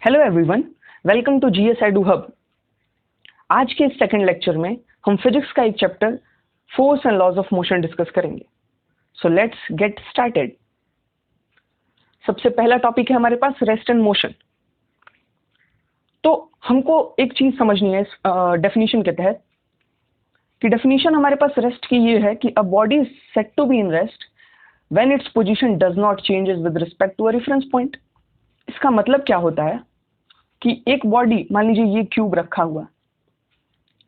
Hello everyone, welcome to GS edu hub. आज के इस सेकंड लेक्चर में हम फिजिक्स का एक chapter force and laws of motion discuss करेंगे। So let's get started. सबसे पहला टॉपिक है हमारे पास रेस्ट एंड मोशन। तो हमको एक चीज समझनी है इस डेफिनेशन के तहत कि डेफिनेशन हमारे पास रेस्ट की ये है कि a body is said to be in rest when its position does not changes with respect to a reference point. इसका मतलब क्या होता है कि एक बॉडी, मान लीजिए ये क्यूब रखा हुआ,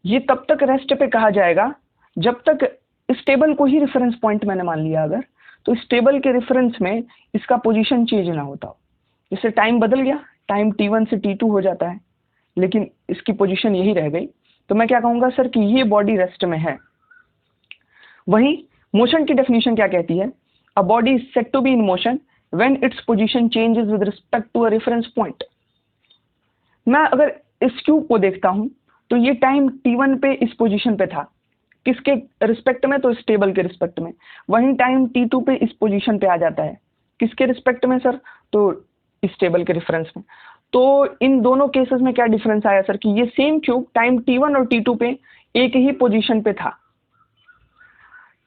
ये तब तक रेस्ट पे कहा जाएगा जब तक इस टेबल को ही रेफरेंस पॉइंट मैंने मान लिया अगर, तो इस टेबल के रेफरेंस में इसका पोजीशन चेंज ना होता हो। जैसे टाइम बदल गया, टाइम t1 से t2 हो जाता है, लेकिन इसकी पोजीशन यही रह गई, तो मैं क्या कहूंगा सर कि ये बॉडी रेस्ट में है। वहीं मोशन की डेफिनेशन क्या कहती है? A body is said to be in motion when its position changes with respect to a reference point. मैं अगर इस क्यूब को देखता हूं तो ये टाइम t1 पे इस पोजीशन पे था, किसके रिस्पेक्ट में? तो इस टेबल के रिस्पेक्ट में। वहीं टाइम t2 पे इस पोजीशन पे आ जाता है, किसके रिस्पेक्ट में सर? तो इस टेबल के रेफरेंस में। तो इन दोनों केसेस में क्या डिफरेंस आया सर कि ये सेम क्यूब टाइम t1 और t2 पे एक ही पोजीशन पे था,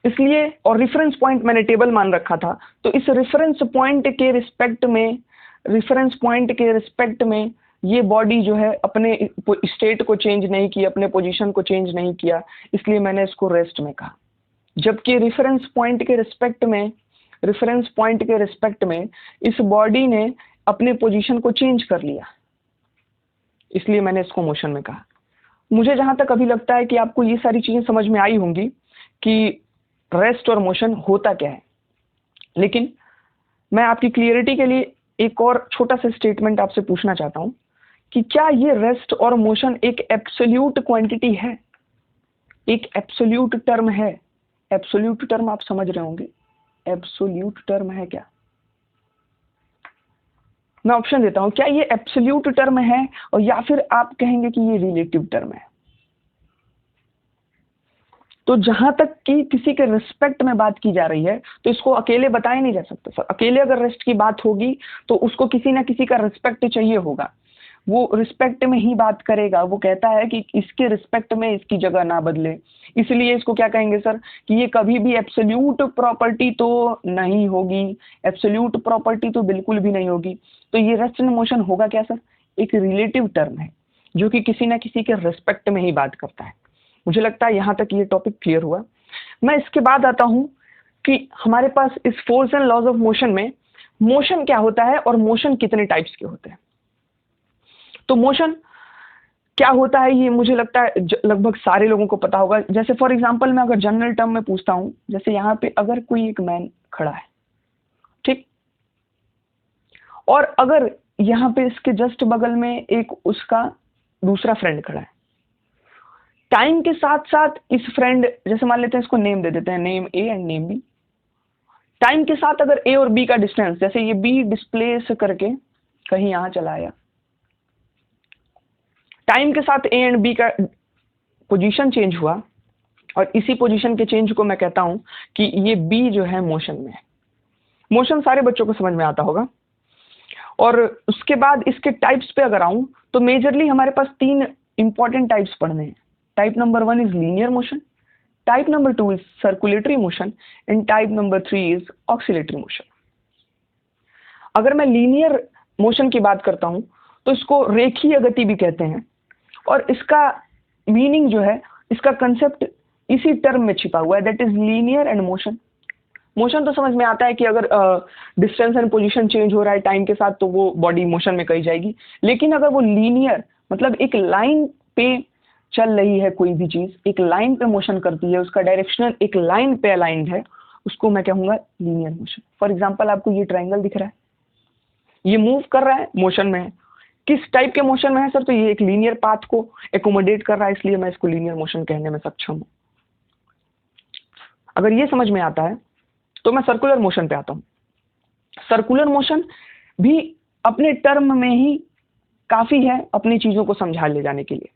इसलिए, और रेफरेंस पॉइंट मैंने टेबल मान रखा था, तो इस रेफरेंस पॉइंट के रिस्पेक्ट में ये बॉडी जो है अपने स्टेट को चेंज नहीं किया, अपने पोजीशन को चेंज नहीं किया, इसलिए मैंने इसको रेस्ट में कहा। जबकि रेफरेंस पॉइंट के रिस्पेक्ट में इस बॉडी ने अपने पोजीशन को चेंज कर लिया, इसलिए मैंने इसको मोशन में कहा। मुझे जहां तक अभी लगता है कि आपको ये सारी चीजें समझ में आई होंगी कि रेस्ट और मोशन होता क्या है, लेकिन मैं आपकी क्लियरिटी के लिए एक और छोटा सा स्टेटमेंट आपसे पूछना चाहता हूं कि क्या ये रेस्ट और मोशन एक एब्सोल्यूट क्वांटिटी है, एक एब्सोल्यूट टर्म है? एब्सोल्यूट टर्म आप समझ रहे होंगे, एब्सोल्यूट टर्म है क्या? मैं ऑप्शन देता हूं, क्या ये एब्सोल्यूट टर्म है और या फिर आप कहेंगे कि ये रिलेटिव टर्म है? तो जहां तक कि किसी के रिस्पेक्ट में बात की जा रही है तो इसको अकेले बताया नहीं जा सकता सर। अकेले अगर रेस्ट की बात होगी तो उसको किसी ना किसी का रिस्पेक्ट चाहिए होगा, वो रिस्पेक्ट में ही बात करेगा। वो कहता है कि इसके रिस्पेक्ट में इसकी जगह ना बदले, इसलिए इसको क्या कहेंगे सर कि ये कभी भी एब्सोल्यूट प्रॉपर्टी तो नहीं होगी, एब्सोल्यूट प्रॉपर्टी तो बिल्कुल भी नहीं होगी। तो ये रेस्ट एंड मोशन होगा क्या सर? एक रिलेटिव टर्म है जो कि किसी ना किसी के रिस्पेक्ट में ही बात करता है। मुझे लगता है यहां तक ये टॉपिक क्लियर हुआ। मैं इसके बाद आता हूं कि हमारे पास इस force and laws of motion में मोशन क्या होता है और मोशन कितने टाइप्स के होते हैं। तो मोशन क्या होता है ये मुझे लगता है लगभग सारे लोगों को पता होगा। जैसे फॉर एग्जांपल मैं अगर जनरल टर्म में पूछता हूं, जैसे यहां पे अगर कोई एक मैन खड़ा है, ठीक, और अगर यहां पे इसके जस्ट बगल में एक उसका दूसरा फ्रेंड खड़ा है, टाइम के साथ साथ इस फ्रेंड, जैसे मान लेते हैं इसको नेम दे देते हैं, name A and name B. Time के साथ अगर ए और बी का डिस्टेंस, जैसे ये बी डिस्प्लेस करके कहीं यहां चला आया, टाइम के साथ ए एंड बी का पोजीशन चेंज हुआ और इसी पोजीशन के चेंज को मैं कहता हूं कि ये बी जो है मोशन में है। मोशन सारे बच्चों को समझ में आता होगा। और उसके बाद इसके टाइप्स पे अगर आऊं तो मेजरली हमारे पास तीन इंपॉर्टेंट टाइप्स पढ़ने हैं। Type number 1 is linear motion, type number 2 is circulatory motion and type number 3 is oscillatory motion. अगर मैं लीनियर मोशन की बात करता हूं तो इसको रेखीय गति भी कहते हैं, और इसका मीनिंग जो है, इसका कंसेप्ट इसी टर्म में छिपा हुआ है, that is linear and motion. Motion तो समझ में आता है कि अगर डिस्टेंस एंड पोजीशन चेंज हो रहा है टाइम के साथ तो वो बॉडी मोशन में कही जाएगी। लेकिन अगर वो लीनियर, मतलब एक लाइन पे चल रही है, कोई भी चीज एक लाइन पे मोशन करती है, उसका डायरेक्शनल एक लाइन पे अलाइंड है, उसको मैं कहूंगा लीनियर मोशन। फॉर एग्जांपल आपको ये ट्रायंगल दिख रहा है, ये मूव कर रहा है, मोशन में है। किस टाइप के मोशन में है सर? तो ये एक लीनियर पाथ को एकोमोडेट कर रहा है, इसलिए मैं इसको लीनियर मोशन कहने में सक्षम हूं। अगर ये समझ में आता है तो मैं सर्कुलर मोशन पे आता हूं। सर्कुलर मोशन भी अपने टर्म में ही काफी है अपनी चीजों को समझा ले जाने के लिए।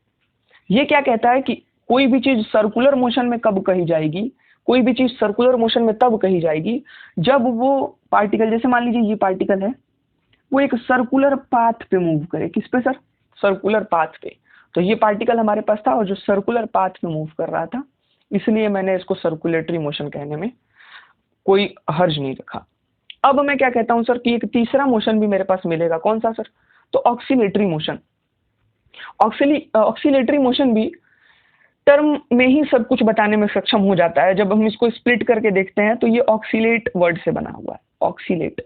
ये क्या कहता है कि कोई भी चीज सर्कुलर मोशन में कब कही जाएगी, कोई भी चीज सर्कुलर मोशन में तब कही जाएगी जब वो पार्टिकल, जैसे मान लीजिए ये पार्टिकल है, वो एक सर्कुलर पाथ पे मूव करे। किस पे सर? सर्कुलर पाथ पे। तो ये पार्टिकल हमारे पास था और जो सर्कुलर पाथ पे मूव कर रहा था, इसलिए मैंने इसको सर्कुलेटरी मोशन कहने में कोई हर्ज नहीं रखा। अब मैं क्या कहता हूं सर कि एक तीसरा मोशन भी मेरे पास मिलेगा। कौन सा सर? तो ऑक्सीलेटरी मोशन। ऑक्सीलेटरी मोशन भी टर्म में ही सब कुछ बताने में सक्षम हो जाता है। जब हम इसको स्प्लिट करके देखते हैं तो ये ऑक्सीलेट वर्ड से बना हुआ है। ऑक्सीलेट,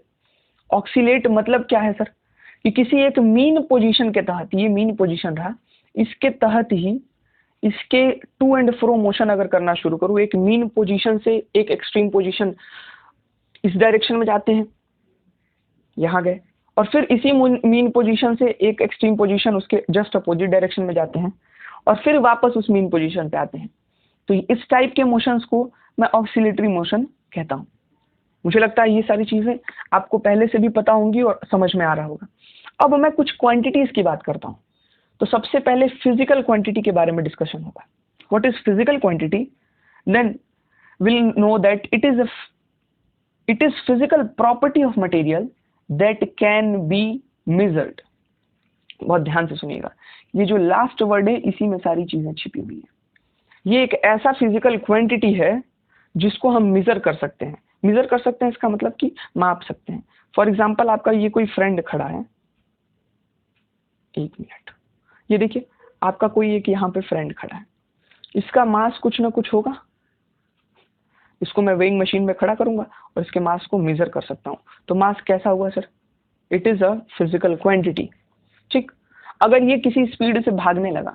ऑक्सीलेट मतलब क्या है सर? कि किसी एक मीन पोजीशन के तहत, ये मीन पोजीशन रहा, इसके तहत ही इसके टू एंड फ्रो मोशन अगर करना शुरू करूं, एक मीन पोजीशन से एक एक्सट्रीम पोजीशन इस डायरेक्शन में जाते हैं, यहां गए, और फिर इसी मीन पोजीशन से एक एक्सट्रीम पोजीशन उसके जस्ट अपोजिट डायरेक्शन में जाते हैं, और फिर वापस उस मीन पोजीशन पे आते हैं। तो इस टाइप के मोशंस को मैं ऑक्सीलेटरी मोशन कहता हूं। मुझे लगता है ये सारी चीजें आपको पहले से भी पता होंगी और समझ में आ रहा होगा। अब मैं कुछ क्वांटिटीज की बात करता हूं। तो सबसे पहले फिजिकल क्वांटिटी के बारे में डिस्कशन होगा। What is physical quantity? Then will know that it is physical property of material that can be measured. बहुत ध्यान से सुनिएगा, ये जो लास्ट वर्ड है इसी में सारी चीजें छिपी हुई है। ये एक ऐसा फिजिकल क्वांटिटी है जिसको हम मेजर कर सकते हैं। मेजर कर सकते हैं इसका मतलब कि माप सकते हैं। फॉर एग्जाम्पल, आपका ये कोई फ्रेंड खड़ा है, एक मिनट, ये देखिए आपका कोई एक यहाँ पे फ्रेंड खड़ा है, इसका मास कुछ ना कुछ होगा। इसको मैं वेइंग मशीन में खड़ा करूंगा और इसके मास को मेजर कर सकता हूँ। तो मास कैसा हुआ sir? It is a physical quantity. ठीक, अगर ये किसी स्पीड से भागने लगा,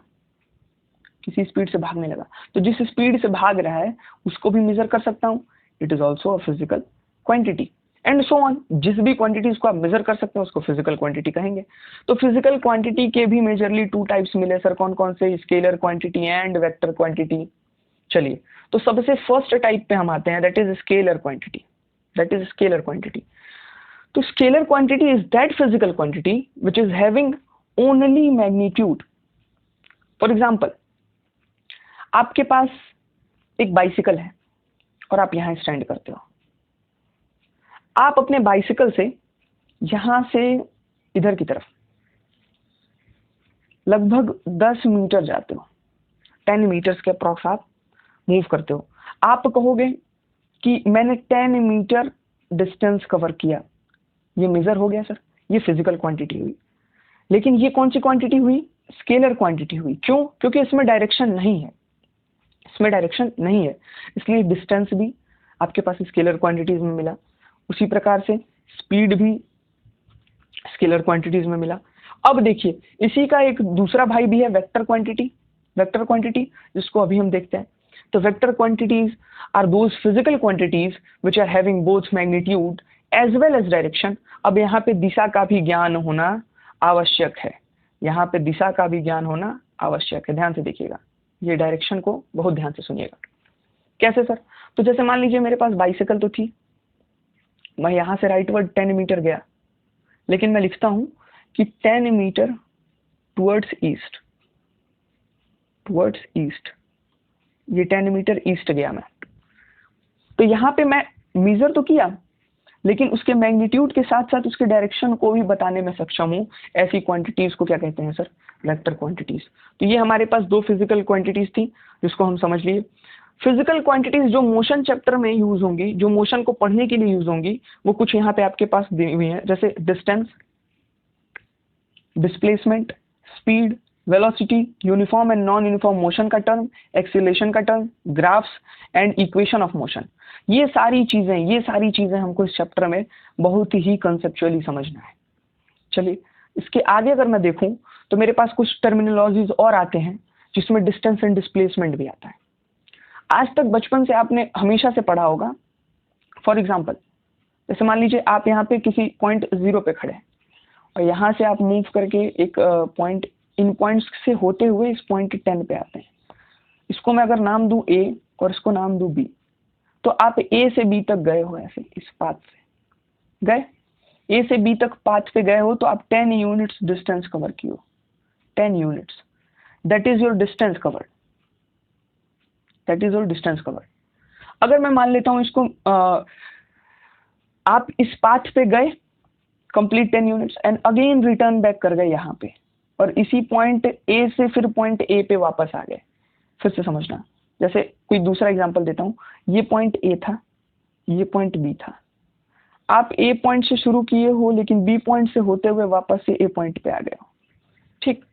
किसी स्पीड से भागने लगा, तो जिस स्पीड से भाग रहा है उसको भी मेजर कर सकता हूँ। It is also a physical quantity and so on. जिस भी क्वांटिटीज को आप मेजर कर सकते हैं उसको फिजिकल क्वांटिटी कहेंगे। तो फिजिकल क्वांटिटी के भी मेजरली टू टाइप्स मिले सर। कौन कौन से? Scalar quantity and vector quantity. चलिए, तो सबसे फर्स्ट टाइप पे हम आते हैं, that is scalar quantity. That is scalar quantity. तो scalar quantity is that physical quantity which is having only magnitude. For example, आपके पास एक बाइसिकल है और आप यहां स्टैंड करते हो। आप अपने बाइसिकल से यहां से इधर की तरफ लगभग 10 मीटर जाते हो, 10 मीटर्स के अप्रॉक्स आप मूव करते हो। आप कहोगे कि मैंने 10 मीटर डिस्टेंस कवर किया। ये मेजर हो गया सर, ये फिजिकल क्वांटिटी हुई। लेकिन ये कौन सी क्वांटिटी हुई? स्केलर क्वांटिटी हुई। क्यों? क्योंकि इसमें डायरेक्शन नहीं है, इसमें डायरेक्शन नहीं है, इसलिए डिस्टेंस भी आपके पास स्केलर क्वांटिटीज में मिला। उसी प्रकार से स्पीड भी स्केलर क्वांटिटीज में मिला। अब देखिए, इसी का एक दूसरा भाई भी है, वेक्टर क्वांटिटी। वेक्टर क्वांटिटी जिसको अभी हम देखते हैं। तो vector quantities are those physical quantities which are having both magnitude as well as direction. अब यहाँ पे दिशा का भी ज्ञान होना आवश्यक है, यहाँ पे दिशा का भी ज्ञान होना आवश्यक है। ध्यान से देखिएगा, ये डायरेक्शन को बहुत ध्यान से सुनिएगा। कैसे सर? तो जैसे मान लीजिए मेरे पास बाइसिकल तो थी, मैं यहां से राइटवर्ड 10 मीटर गया, लेकिन मैं लिखता हूं कि 10 metre towards east, towards east, ये 10 मीटर ईस्ट गया मैं। तो यहाँ पे मैं मेजर तो किया, लेकिन उसके मैग्नीट्यूड के साथ साथ उसके डायरेक्शन को भी बताने में सक्षम हूँ। ऐसी क्वांटिटीज को क्या कहते हैं सर? Vector quantities. तो ये हमारे पास दो फिजिकल क्वांटिटीज थी जिसको हम समझ लिए। फिजिकल क्वांटिटीज जो मोशन चैप्टर में यूज होंगी, जो मोशन को पढ़ने के लिए यूज होंगी, वो कुछ यहाँ पे आपके पास दी हुई है, जैसे distance, displacement, speed, velocity, uniform and non uniform motion का टर्म, एक्सीलरेशन का term, graphs and equation of motion. ये सारी चीजें हमको इस चैप्टर में बहुत ही कंसेप्चुअली समझना है। चलिए, इसके आगे अगर मैं देखूं तो मेरे पास कुछ टर्मिनोलॉजीज और आते हैं जिसमें डिस्टेंस एंड डिस्प्लेसमेंट भी आता है। आज तक बचपन से आपने हमेशा से पढ़ा होगा। फॉर एग्जाम्पल, जैसे मान लीजिए आप यहाँ पे किसी पॉइंट 0 पे खड़े हैं और यहाँ से आप मूव करके एक पॉइंट, इन पॉइंट्स से होते हुए इस पॉइंट 10 पे आते हैं। इसको मैं अगर नाम दूं A और इसको नाम दूं B, तो आप A से B तक गए हो, ऐसे इस पाथ से गए, A से B तक पाथ पे गए हो, तो आप 10 यूनिट्स डिस्टेंस कवर किए हो। 10 units, that is your distance covered, that is your distance covered. अगर मैं मान लेता हूं इसको, आप इस पाथ पे गए complete 10 units and again return back कर गए यहाँ पे, और इसी पॉइंट ए से फिर पॉइंट ए पे वापस आ गए। फिर से समझना, जैसे कोई दूसरा एग्जांपल देता हूँ, ये पॉइंट ए था, ये पॉइंट बी था, आप ए पॉइंट से शुरू किए हो लेकिन बी पॉइंट से होते हुए वापस से ए पॉइंट पे आ गए हो, ठीक।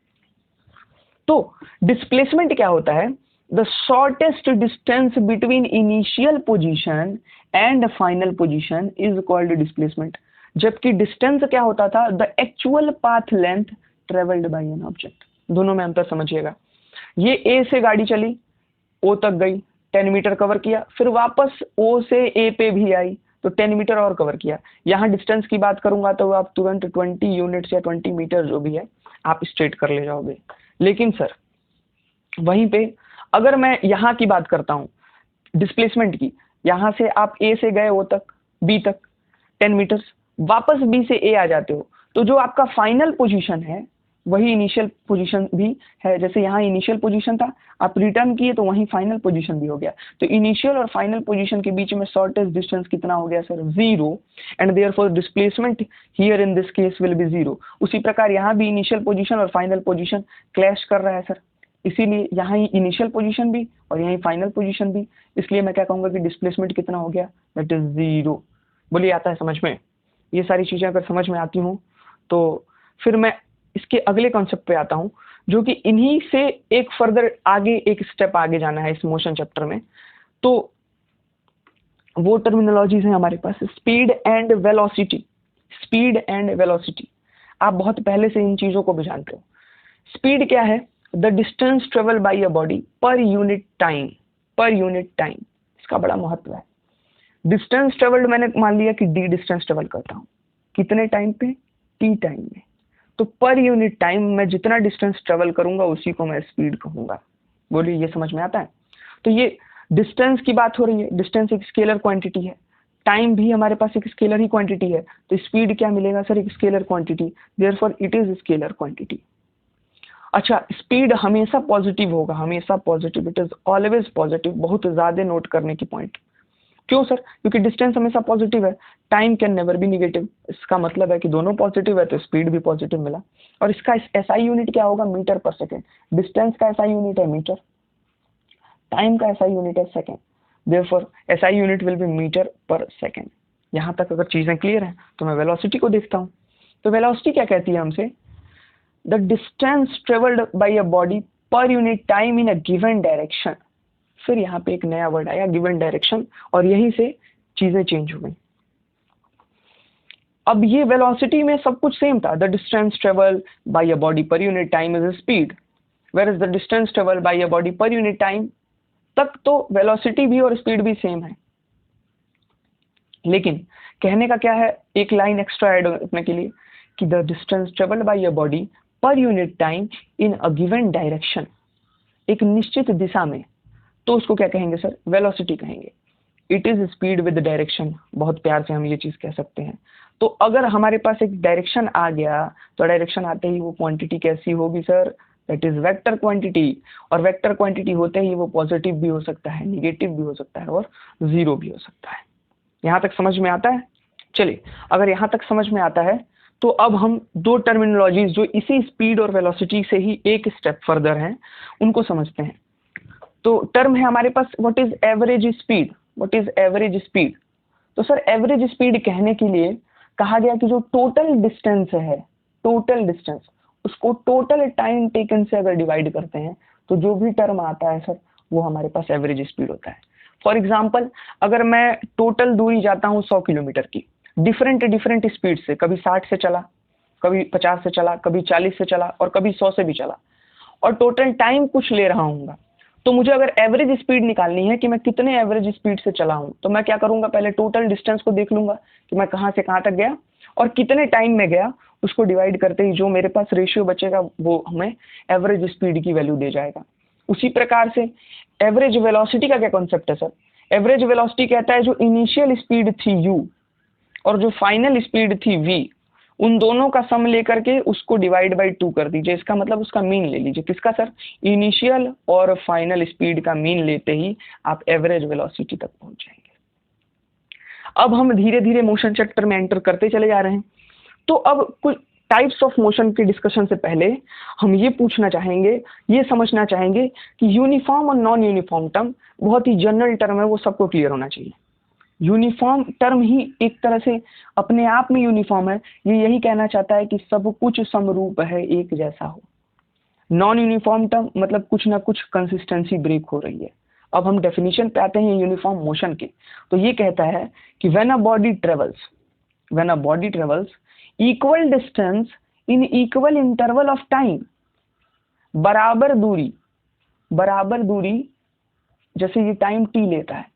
तो डिस्प्लेसमेंट क्या होता है? The shortest distance between initial position and final position is called displacement. जबकि डिस्टेंस क्या होता था? The actual path length travelled by an object. दोनों में अंतर समझिएगा। ये ए से गाड़ी चली, ओ तक गई, 10 मीटर कवर किया, फिर वापस ओ से ए पे भी आई तो 10 मीटर और कवर किया। यहाँ डिस्टेंस की बात करूंगा तो आप तुरंत 20 यूनिट्स या 20 मीटर जो भी है आप स्ट्रेट कर ले जाओगे। लेकिन सर वहीं पे अगर मैं यहाँ की बात करता हूँ डिस्प्लेसमेंट की, यहाँ से आप ए से गए ओ तक, बी तक 10 मीटर्स, वापस बी से ए आ जाते हो, तो जो आपका फाइनल पोजीशन है वही इनिशियल पोजीशन भी है। जैसे यहाँ इनिशियल पोजीशन था, आप रिटर्न किए तो वहीं फाइनल पोजीशन भी हो गया। तो इनिशियल और फाइनल पोजीशन के बीच में शॉर्टेस्ट डिस्टेंस कितना हो गया sir? 0, and therefore displacement here in this case will be 0। उसी प्रकार यहाँ भी इनिशियल पोजीशन और फाइनल पोजीशन क्लैश कर रहा है सर, इसीलिए यहाँ ही इनिशियल पोजीशन भी और यहीं फाइनल पोजीशन भी, इसलिए मैं क्या कहूँगा कि डिस्प्लेसमेंट कितना हो गया? That is 0। बोलिए आता है समझ में? ये सारी चीज़ें अगर समझ में आती हूँ तो फिर मैं इसके अगले कॉन्सेप्ट पे आता हूँ, जो कि इन्हीं से एक फर्दर आगे, एक स्टेप आगे जाना है इस मोशन चैप्टर में। तो वो टर्मिनोलॉजीज हैं हमारे पास, speed and velocity. Speed and velocity आप बहुत पहले से इन चीज़ों को भी जानते हो। स्पीड क्या है? The distance travel by a body per unit time. पर यूनिट टाइम, इसका बड़ा महत्व है। डिस्टेंस ट्रेवल्ड मैंने मान लिया कि डी डिस्टेंस ट्रेवल करता हूँ, कितने टाइम पे? टी टाइम में। तो पर यूनिट टाइम मैं जितना डिस्टेंस ट्रेवल करूंगा उसी को मैं स्पीड कहूंगा। बोलिए ये समझ में आता है? तो ये डिस्टेंस की बात हो रही है, डिस्टेंस एक स्केलर क्वांटिटी है, टाइम भी हमारे पास एक स्केलर ही क्वांटिटी है, तो स्पीड क्या मिलेगा सर? एक scalar quantity, therefore it is scalar quantity. अच्छा, स्पीड हमेशा पॉजिटिव होगा, हमेशा positive, it is always positive. बहुत ज्यादा नोट करने की पॉइंट। क्यों सर? क्योंकि डिस्टेंस हमेशा पॉजिटिव है, time can never be negative. इसका मतलब है कि दोनों पॉजिटिव है तो स्पीड भी पॉजिटिव मिला। और इसका एसआई यूनिट क्या होगा? Metre per second. डिस्टेंस का एसआई यूनिट है मीटर, टाइम का एसआई यूनिट है second, therefore SI unit will be metre per second. यहाँ तक अगर चीजें क्लियर हैं तो मैं वेलोसिटी को देखता हूँ। तो वेलोसिटी क्या कहती है हमसे? The distance travelled by a body per unit time in a given direction. फिर यहाँ पे एक नया वर्ड आया, गिवन डायरेक्शन, और यहीं से चीजें चेंज हो गई। अब ये वेलोसिटी में सब कुछ सेम था, the distance travel by a body per unit time is speed, whereas the distance travel by a body per unit time तक तो वेलोसिटी भी और स्पीड भी सेम है। लेकिन कहने का क्या है, एक लाइन एक्स्ट्रा ऐड करने के लिए कि the distance travelled by a body per unit time in a given direction, एक निश्चित दिशा में, तो उसको क्या कहेंगे सर? वेलोसिटी कहेंगे। It is speed with direction, बहुत प्यार से हम ये चीज कह सकते हैं। तो अगर हमारे पास एक डायरेक्शन आ गया तो डायरेक्शन आते ही वो क्वांटिटी कैसी होगी sir? That is vector quantity. और वेक्टर क्वांटिटी होते ही वो पॉजिटिव भी हो सकता है, निगेटिव भी हो सकता है और जीरो भी हो सकता है। यहाँ तक समझ में आता है? चलिए, अगर यहाँ तक समझ में आता है तो अब हम दो टर्मिनोलॉजीज जो इसी स्पीड और वेलोसिटी से ही एक स्टेप फर्दर हैं उनको समझते हैं। तो टर्म है हमारे पास what is average speed. What is average speed? तो सर एवरेज स्पीड कहने के लिए कहा गया कि जो टोटल डिस्टेंस है, टोटल डिस्टेंस, उसको टोटल टाइम टेकन से अगर डिवाइड करते हैं तो जो भी टर्म आता है सर वो हमारे पास एवरेज स्पीड होता है। फॉर एग्जाम्पल, अगर मैं टोटल दूरी जाता हूँ 100 किलोमीटर की डिफरेंट डिफरेंट स्पीड से, कभी 60 से चला, कभी 50 से चला, कभी 40 से चला और कभी 100 से भी चला, और टोटल टाइम कुछ ले रहा हूँ, तो मुझे अगर एवरेज स्पीड निकालनी है कि मैं कितने एवरेज स्पीड से चला हूँ, तो मैं क्या करूंगा? पहले टोटल डिस्टेंस को देख लूंगा कि मैं कहाँ से कहाँ तक गया और कितने टाइम में गया, उसको डिवाइड करते ही जो मेरे पास रेशियो बचेगा वो हमें एवरेज स्पीड की वैल्यू दे जाएगा। उसी प्रकार से एवरेज वेलोसिटी का क्या कॉन्सेप्ट है सर? एवरेज वेलोसिटी कहता है जो इनिशियल स्पीड थी u और जो फाइनल स्पीड थी v, उन दोनों का सम लेकर के उसको डिवाइड बाई 2 कर दीजिए। इसका मतलब उसका मीन ले लीजिए। किसका सर? इनिशियल और फाइनल स्पीड का मीन लेते ही आप एवरेज वेलोसिटी तक पहुंच जाएंगे। अब हम धीरे धीरे मोशन चैप्टर में एंटर करते चले जा रहे हैं। तो अब कुछ टाइप्स ऑफ मोशन के डिस्कशन से पहले हम ये पूछना चाहेंगे, ये समझना चाहेंगे कि यूनिफॉर्म और नॉन यूनिफॉर्म टर्म बहुत ही जनरल टर्म है, वो सबको क्लियर होना चाहिए। यूनिफॉर्म टर्म ही एक तरह से अपने आप में यूनिफॉर्म है, ये यही कहना चाहता है कि सब कुछ समरूप है, एक जैसा हो। नॉन यूनिफॉर्म टर्म मतलब कुछ ना कुछ कंसिस्टेंसी ब्रेक हो रही है। अब हम डेफिनेशन पे आते हैं यूनिफॉर्म मोशन के, तो ये कहता है कि when a body travels equal distance in equal interval of time, बराबर दूरी जैसे ये टाइम टी लेता है,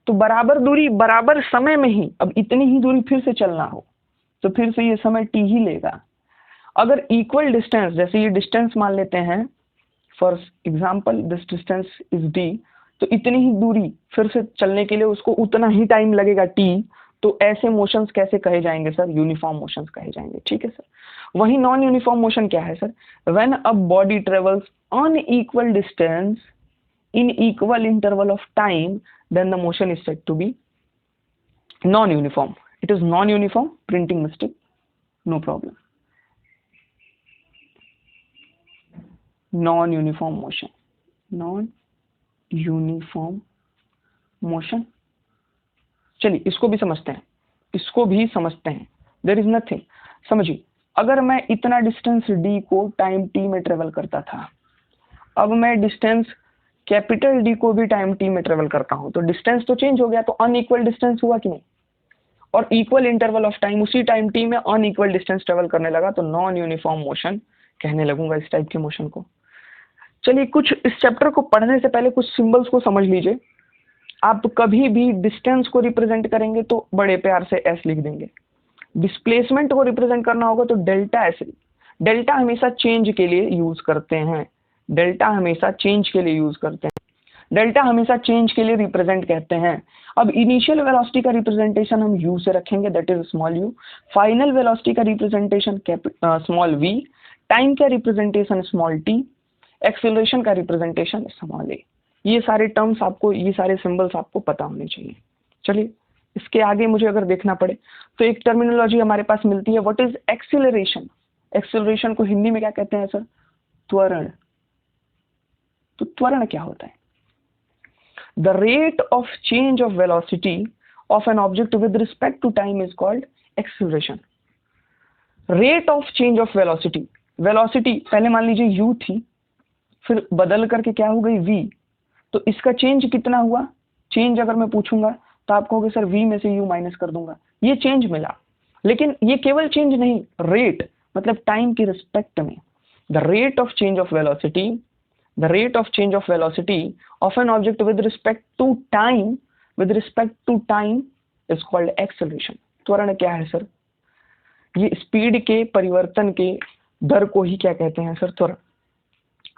तो बराबर दूरी बराबर समय में ही, अब इतनी ही दूरी फिर से चलना हो तो फिर से ये समय टी ही लेगा। अगर इक्वल डिस्टेंस, जैसे ये डिस्टेंस मान लेते हैं, for example this distance is D, तो इतनी ही दूरी फिर से चलने के लिए उसको उतना ही टाइम लगेगा टी, तो ऐसे मोशंस कैसे कहे जाएंगे सर? यूनिफॉर्म मोशंस कहे जाएंगे। ठीक है सर। वही नॉन यूनिफॉर्म मोशन क्या है sir? When a body travels on equal distance in equal interval of time, then the motion is said to be non-uniform. It is non-uniform, printing mistake, no problem. Non-uniform motion. चलिए इसको भी समझते हैं। There is nothing. समझिए, अगर मैं इतना distance d को टाइम t में ट्रेवल करता था, अब मैं डिस्टेंस कैपिटल डी को भी टाइम टी में ट्रेवल करता हूं, तो डिस्टेंस तो चेंज हो गया, तो अनइक्वल डिस्टेंस हुआ कि नहीं? और इक्वल इंटरवल ऑफ टाइम, उसी टाइम टी में अनइक्वल डिस्टेंस ट्रेवल करने लगा, तो नॉन यूनिफॉर्म मोशन कहने लगूंगा इस टाइप के मोशन को। चलिए कुछ इस चैप्टर को पढ़ने से पहले कुछ सिंबल्स को समझ लीजिए। आप कभी भी डिस्टेंस को रिप्रेजेंट करेंगे तो बड़े प्यार से एस लिख देंगे, डिस्प्लेसमेंट को रिप्रेजेंट करना होगा तो डेल्टा एस। डेल्टा हमेशा चेंज के लिए यूज करते हैं, डेल्टा हमेशा चेंज के लिए रिप्रेजेंट कहते हैं। अब इनिशियल वेलोसिटी का रिप्रेजेंटेशन हम यू से रखेंगे, that is small you. Final velocity का रिप्रेजेंटेशन स्मॉल वी। टाइम का रिप्रेजेंटेशन स्मॉल टी। एक्सेलरेशन का रिप्रेजेंटेशन स्मॉल ए। ये सारे टर्म्स आपको, ये सारे सिंबल्स आपको पता होने चाहिए। चलिए इसके आगे मुझे अगर देखना पड़े तो एक टर्मिनोलॉजी हमारे पास मिलती है, व्हाट इज एक्सेलरेशन। एक्सेलरेशन को हिंदी में क्या कहते हैं सर? त्वरण। तो त्वरण क्या होता है? The rate of change of velocity of an object with respect to time is called acceleration. Rate of change of velocity, velocity पहले मान लीजिए u थी, फिर बदल करके क्या हो गई v, तो इसका चेंज कितना हुआ? चेंज अगर मैं पूछूंगा तो आप कहोगे सर v में से u माइनस कर दूंगा, ये चेंज मिला। लेकिन ये केवल चेंज नहीं, रेट मतलब टाइम के रिस्पेक्ट में। The rate of change of velocity of an object with respect to time is called acceleration. त्वरण क्या है सर? ये स्पीड के परिवर्तन के दर को ही क्या कहते हैं सर? त्वरण।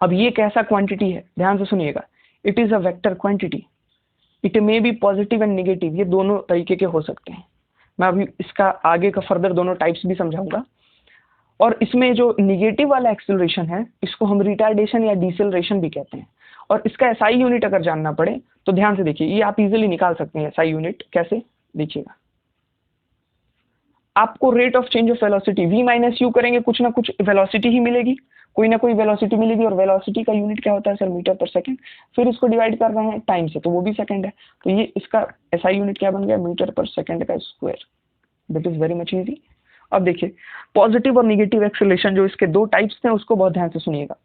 अब ये कैसा क्वांटिटी है? ध्यान से सुनिएगा। It is a vector quantity, it may be positive and negative, ये दोनों तरीके के हो सकते हैं। मैं अभी इसका आगे का फर्दर दोनों टाइप्स भी समझाऊंगा। और इसमें जो निगेटिव वाला एक्सेलरेशन है, इसको हम रिटार्डेशन या डिसेलरेशन भी कहते हैं। और इसका एसआई यूनिट अगर जानना पड़े तो ध्यान से देखिए, ये आप इजीली निकाल सकते हैं। एसआई यूनिट कैसे? देखिएगा, आपको rate of change of velocity v minus you करेंगे, कुछ ना कुछ वेलोसिटी ही मिलेगी, कोई ना कोई वेलोसिटी मिलेगी। और वेलोसिटी का यूनिट क्या होता है सर? मीटर पर सेकंड। फिर इसको डिवाइड कर रहे हैं टाइम से, तो वो भी सेकंड है, तो ये इसका एसआई यूनिट क्या बन गया? मीटर पर सेकंड का square. That is very much easy. अब देखिए, पॉजिटिव और निगेटिव एक्सेलरेशन जो इसके दो टाइप्स थे, उसको बहुत ध्यान से सुनिएगा।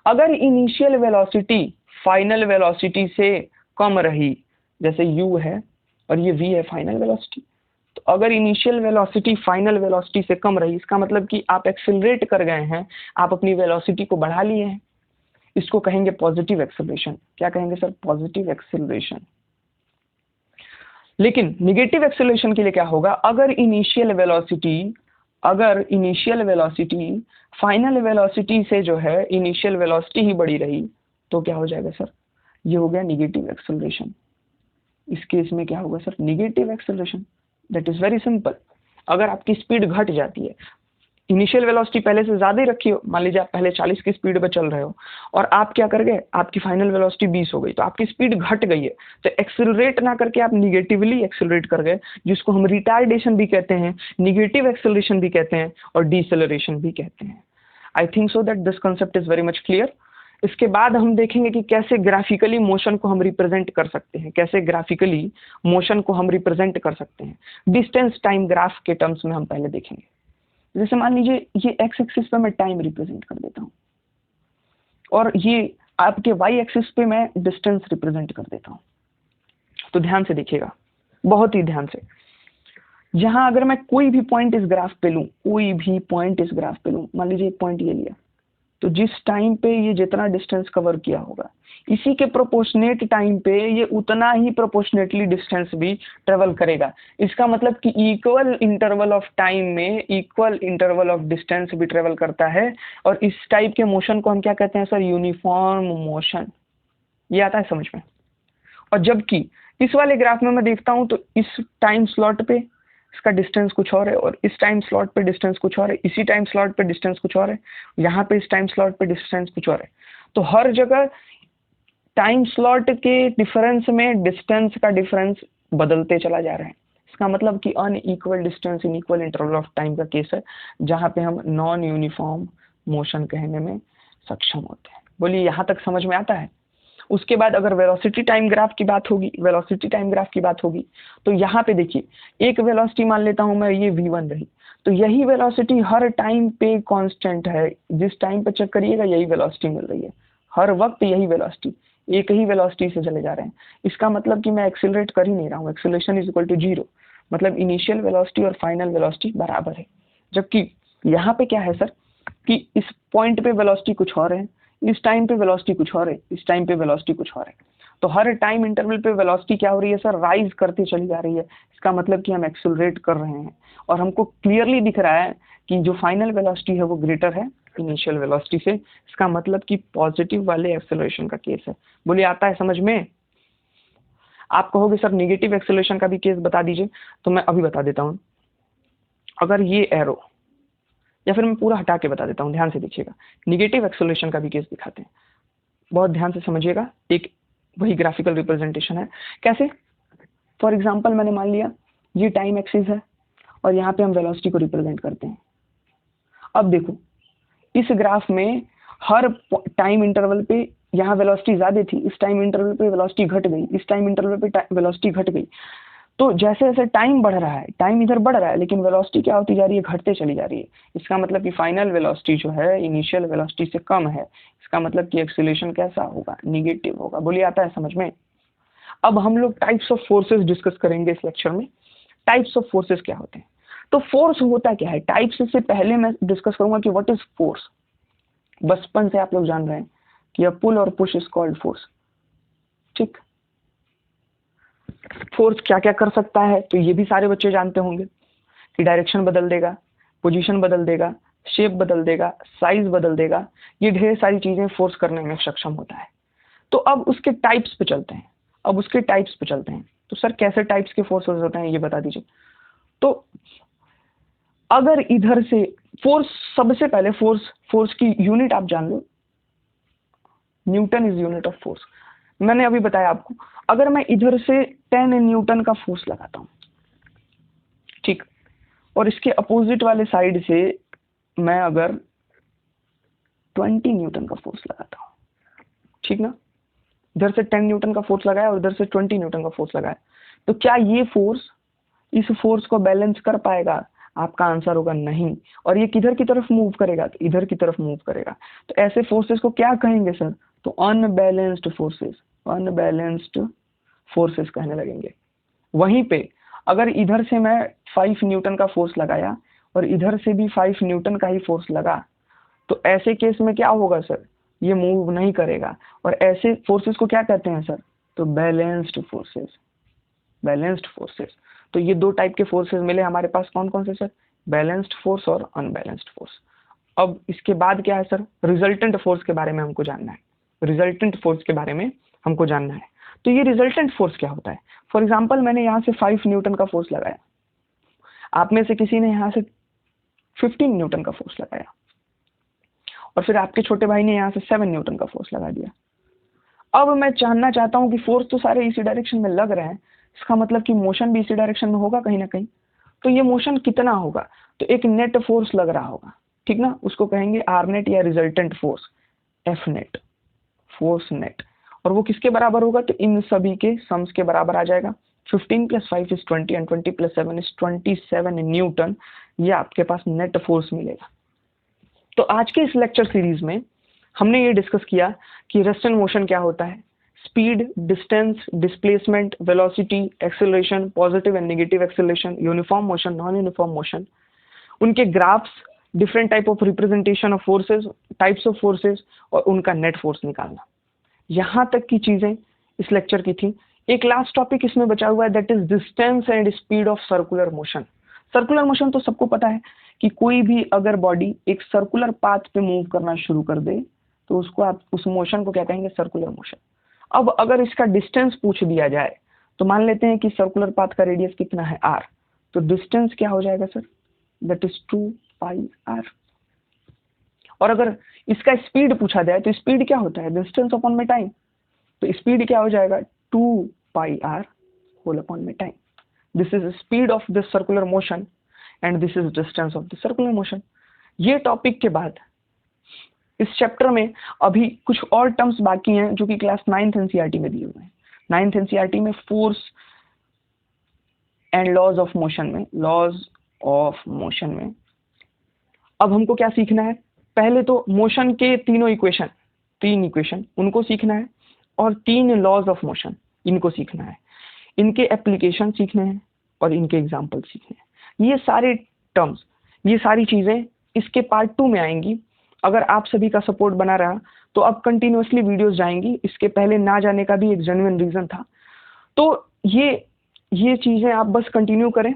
अगर इनिशियल वेलोसिटी फाइनल वेलोसिटी से कम रही, जैसे u है और ये v है फाइनल वेलोसिटी, तो अगर इनिशियल वेलोसिटी फाइनल वेलोसिटी से कम रही, इसका मतलब कि आप एक्सेलरेट कर गए हैं, आप अपनी वेलोसिटी को बढ़ा लिए हैं, इसको कहेंगे पॉजिटिव एक्सेलरेशन। क्या कहेंगे सर? Positive acceleration. लेकिन निगेटिव एक्सेलरेशन के लिए क्या होगा? अगर इनिशियल वेलोसिटी फाइनल वेलोसिटी से जो है इनिशियल वेलोसिटी ही बड़ी रही, तो क्या हो जाएगा सर? ये हो गया निगेटिव एक्सेलरेशन। इस केस में क्या होगा sir? Negative acceleration. That is very simple. अगर आपकी स्पीड घट जाती है, इनिशियल वेलोसिटी पहले से ज़्यादा ही रखी हो, मान लीजिए आप पहले 40 की स्पीड पे चल रहे हो और आप क्या कर गए, आपकी फाइनल वेलोसिटी 20 हो गई, तो आपकी स्पीड घट गई है, तो एक्सेलरेट ना करके आप निगेटिवली एक्सेलरेट कर गए, जिसको हम रिटार्डेशन भी कहते हैं, निगेटिव एक्सेलरेशन भी कहते हैं और डिसेलरेशन भी कहते हैं। I think so that this concept is very much clear. इसके बाद हम देखेंगे कि कैसे ग्राफिकली मोशन को हम रिप्रेजेंट कर सकते हैं, कैसे ग्राफिकली मोशन को हम रिप्रेजेंट कर सकते हैं। डिस्टेंस टाइम ग्राफ के टर्म्स में हम पहले देखेंगे। जैसे मान लीजिए ये एक्स एक्सिस पे मैं टाइम रिप्रेजेंट कर देता हूँ और ये आपके वाई एक्सिस पे मैं डिस्टेंस रिप्रेजेंट कर देता हूँ। तो ध्यान से देखिएगा, बहुत ही ध्यान से। जहां अगर मैं कोई भी पॉइंट इस ग्राफ पे लूं, कोई भी पॉइंट इस ग्राफ पे लूं, मान लीजिए एक पॉइंट ये लिया, तो जिस टाइम पे ये जितना डिस्टेंस कवर किया होगा, इसी के प्रोपोर्शनेट टाइम पे ये उतना ही प्रोपोर्शनेटली डिस्टेंस भी ट्रेवल करेगा। इसका मतलब कि इक्वल इंटरवल ऑफ टाइम में इक्वल इंटरवल ऑफ डिस्टेंस भी ट्रेवल करता है। और इस टाइप के मोशन को हम क्या कहते हैं सर, यूनिफॉर्म मोशन। ये आता है समझ में। और जबकि इस वाले ग्राफ में मैं देखता हूं तो इस टाइम स्लॉट पे इसका डिस्टेंस कुछ और है और इस टाइम स्लॉट पे डिस्टेंस कुछ और है, इसी टाइम स्लॉट पे डिस्टेंस कुछ और है, यहाँ पे इस टाइम स्लॉट पे डिस्टेंस कुछ और है। तो हर जगह टाइम स्लॉट के डिफरेंस में डिस्टेंस का डिफरेंस बदलते चला जा रहा है। इसका मतलब कि unequal distance in equal interval of time का केस है, जहाँ पे हम नॉन यूनिफॉर्म मोशन कहने में सक्षम होते हैं। बोलिए यहाँ तक समझ में आता है। उसके बाद अगर वेलोसिटी टाइम ग्राफ की बात होगी, वेलोसिटी टाइम ग्राफ की बात होगी, तो यहाँ पे देखिए एक वेलोसिटी मान लेता हूँ मैं, ये v1 रही, तो यही वेलोसिटी हर टाइम पे कांस्टेंट है। जिस टाइम पे चेक करिएगा यही वेलोसिटी मिल रही है, हर वक्त यही वेलोसिटी, एक ही वेलोसिटी से चले जा रहे हैं। इसका मतलब कि मैं एक्सेलरेट कर ही नहीं रहा हूँ, एक्सेलरेशन इज इक्वल टू 0, मतलब इनिशियल वेलोसिटी और फाइनल वेलोसिटी बराबर है। जबकि यहाँ पे क्या है सर कि इस पॉइंट पे वेलोसिटी कुछ और है, इस टाइम पे वेलोसिटी कुछ और है, इस टाइम पे वेलोसिटी कुछ और है। तो हर टाइम इंटरवल पे वेलोसिटी क्या हो रही है सर, राइज करती चली जा रही है। इसका मतलब कि हम एक्सेलरेट कर रहे हैं और हमको क्लियरली दिख रहा है कि जो फाइनल वेलोसिटी है वो ग्रेटर है इनिशियल वेलोसिटी से। इसका मतलब कि पॉजिटिव वाले एक्सेलरेशन का केस है। बोलिए आता है समझ में। आप कहोगे सर नेगेटिव एक्सेलरेशन का भी केस बता दीजिए, तो मैं अभी बता देता हूँ। अगर ये एरो, या फिर मैं पूरा हटा के बता देता हूँ, ध्यान से देखिएगा। निगेटिव एक्सेलरेशन का भी केस दिखाते हैं, बहुत ध्यान से समझिएगा। एक वही ग्राफिकल रिप्रेजेंटेशन है। कैसे? फॉर एग्जांपल मैंने मान लिया ये टाइम एक्सिस है और यहाँ पे हम वेलोसिटी को रिप्रेजेंट करते हैं। अब देखो इस ग्राफ में हर टाइम इंटरवल पे यहाँ वेलोसिटी ज्यादा थी, इस टाइम इंटरवल पे वेलोसिटी घट गई, इस टाइम इंटरवल पे वेलोसिटी घट गई। तो जैसे जैसे टाइम बढ़ रहा है, टाइम इधर बढ़ रहा है, लेकिन वेलोसिटी क्या होती जा रही है, घटते चली जा रही है। इसका मतलब कि फाइनल वेलोसिटी जो है इनिशियल वेलोसिटी से कम है। इसका मतलब कि एक्सेलरेशन कैसा होगा, निगेटिव होगा। बोलिए आता है समझ में। अब हम लोग टाइप्स ऑफ फोर्सेस डिस्कस करेंगे इस लेक्चर में। टाइप्स ऑफ फोर्सेस क्या होते हैं, तो फोर्स होता क्या है। टाइप्स से पहले मैं डिस्कस करूंगा कि व्हाट इज फोर्स। बचपन से आप लोग जान रहे हैं कि अ पुल और पुश इज कॉल्ड फोर्स। ठीक, फोर्स क्या क्या कर सकता है, तो ये भी सारे बच्चे जानते होंगे कि डायरेक्शन बदल देगा, पोजीशन बदल देगा, शेप बदल देगा, साइज बदल देगा। ये ढेर सारी चीजें फोर्स करने में सक्षम होता है। तो अब उसके टाइप्स पे चलते हैं। तो सर कैसे टाइप्स के फोर्सेस होते हैं ये बता दीजिए। तो अगर इधर से फोर्स, सबसे पहले फोर्स की यूनिट आप जान लो, newton is unit of force. मैंने अभी बताया आपको, अगर मैं इधर से 10 न्यूटन का फोर्स लगाता हूं, ठीक, और इसके अपोजिट वाले साइड से मैं अगर 20 न्यूटन का फोर्स लगाता हूं, ठीक ना, इधर से 10 न्यूटन का फोर्स लगाया और इधर से 20 न्यूटन का फोर्स लगाया, तो क्या ये फोर्स इस फोर्स को बैलेंस कर पाएगा? आपका आंसर होगा नहीं। और ये किधर की तरफ मूव करेगा, तो इधर की तरफ मूव करेगा। तो ऐसे फोर्सेस को क्या कहेंगे सर, तो अनबैलेंस्ड फोर्सेस कहने लगेंगे। वहीं पे अगर इधर से मैं 5 न्यूटन का फोर्स लगाया और इधर से भी 5 न्यूटन का ही फोर्स लगा, तो ऐसे केस में क्या होगा सर, ये मूव नहीं करेगा। और ऐसे फोर्सेस को क्या कहते हैं सर, तो बैलेंस्ड फोर्सेस। तो ये दो टाइप के फोर्सेस मिले हमारे पास, कौन कौन से सर, बैलेंस्ड फोर्स और अनबैलेंस्ड फोर्स। अब इसके बाद क्या है सर, रिजल्टेंट फोर्स के बारे में हमको जानना है। तो ये रिजल्टेंट फोर्स क्या होता है। फॉर एग्जांपल मैंने यहाँ से 5 न्यूटन का फोर्स लगाया, आप में से किसी ने यहाँ से 15 न्यूटन का फोर्स लगाया, और फिर आपके छोटे भाई ने यहाँ से 7 न्यूटन का फोर्स लगा दिया। अब मैं जानना चाहता हूँ कि फोर्स तो सारे इसी डायरेक्शन में लग रहे हैं, इसका मतलब कि मोशन भी इसी डायरेक्शन में होगा कहीं ना कहीं। तो ये मोशन कितना होगा? तो एक नेट फोर्स लग रहा होगा, ठीक ना, उसको कहेंगे आर नेट या resultant force, F net, force net. और वो किसके बराबर होगा? तो इन सभी के सम्स के बराबर आ जाएगा। 15 + 5 = 20 एंड 20 + 7 = 27 न्यूटन, ये आपके पास नेट फोर्स मिलेगा। तो आज के इस लेक्चर सीरीज में हमने ये डिस्कस किया कि रेस्ट एंड मोशन क्या होता है, speed, distance, displacement, velocity, acceleration, positive and negative acceleration, uniform motion, non uniform motion, उनके graphs, different type of representation of forces, types of forces, और उनका नेट फोर्स निकालना। यहाँ तक की चीजें इस लेक्चर की थी। एक लास्ट टॉपिक इसमें बचा हुआ है, that is distance and speed of circular motion. Circular motion तो सबको पता है कि कोई भी अगर बॉडी एक सर्कुलर पाथ पे मूव करना शुरू कर दे तो उसको आप उस मोशन को क्या कहेंगे? Circular motion. अब अगर इसका डिस्टेंस पूछ दिया जाए तो मान लेते हैं कि सर्कुलर पाथ का रेडियस कितना है? r। तो डिस्टेंस क्या हो जाएगा सर? That is 2πr। और अगर इसका स्पीड पूछा जाए तो स्पीड क्या होता है? डिस्टेंस अपॉन में टाइम। तो स्पीड क्या हो जाएगा? 2πr होल अपॉन में time. This is speed of this circular motion and this is distance of the circular motion. ये टॉपिक के बाद इस चैप्टर में अभी कुछ और टर्म्स बाकी हैं जो कि क्लास 9th एनसीईआरटी में दिए हुए हैं। 9th एनसीईआरटी में force and laws of motion में, अब हमको क्या सीखना है? पहले तो मोशन के तीन इक्वेशन उनको सीखना है, और 3 लॉज ऑफ मोशन इनको सीखना है, इनके एप्लीकेशन सीखने हैं और इनके एग्जाम्पल सीखने हैं। ये सारे टर्म्स, ये सारी चीजें इसके पार्ट 2 में आएंगी। अगर आप सभी का सपोर्ट बना रहा तो अब कंटिन्यूअसली वीडियोस जाएंगी। इसके पहले ना जाने का भी एक जेन्युइन रीजन था। तो ये चीजें आप बस कंटिन्यू करें।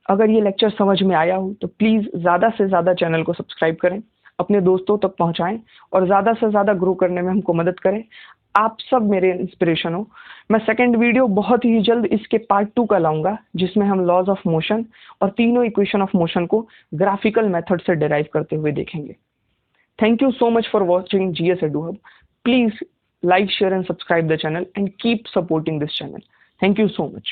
अगर ये लेक्चर समझ में आया हो तो प्लीज ज्यादा से ज्यादा चैनल को सब्सक्राइब करें, अपने दोस्तों तक पहुंचाएं और ज्यादा से ज्यादा ग्रो करने में हमको मदद करें। आप सब मेरे इंस्पिरेशन हो। मैं सेकंड वीडियो बहुत ही जल्द इसके पार्ट 2 का लाऊंगा, जिसमें हम लॉज ऑफ मोशन और तीनों इक्वेशन ऑफ मोशन को ग्राफिकल मेथड से डिराइव करते हुए देखेंगे। Thank you so much for watching GS EduHub. Please like, share and subscribe the channel and keep supporting this channel. Thank you so much.